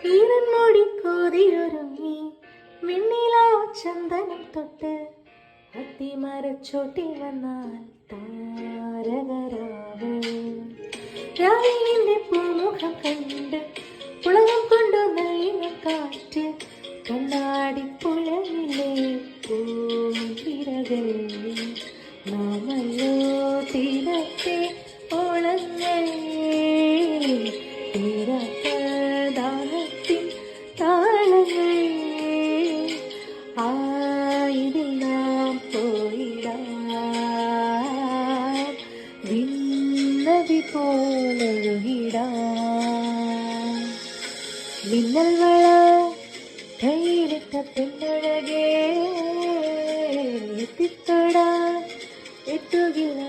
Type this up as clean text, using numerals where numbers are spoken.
ഈരൻമൂടി കോതിയൊരുങ്ങി വെണ്ണിലാ ചന്ദനം തൊട്ട് അത്തിമരച്ചോട്ടി വന്നാൽ താരകരാവ് രാവിലെ പൂമുഖം കണ്ട് പുളകം കൊണ്ടു നയിന കാറ്റ് കണ്ണാടി പുഴയിലെ പൂവിരകൾ നാമല്ലോ തീരത്തെ ഓളങ്ങൾ തീരാത്ത ദാഹത്തിൻ താളങ്ങൾ ഇതിൽ നാം പോയിടാം വിണ്ണവി പോലൊഴുകിടാം മിന്നൽ വള കയ്യിലിട്ട പെണ്ണഴകേ എത്തിത്തൊടാൻ എത്തുകില്ല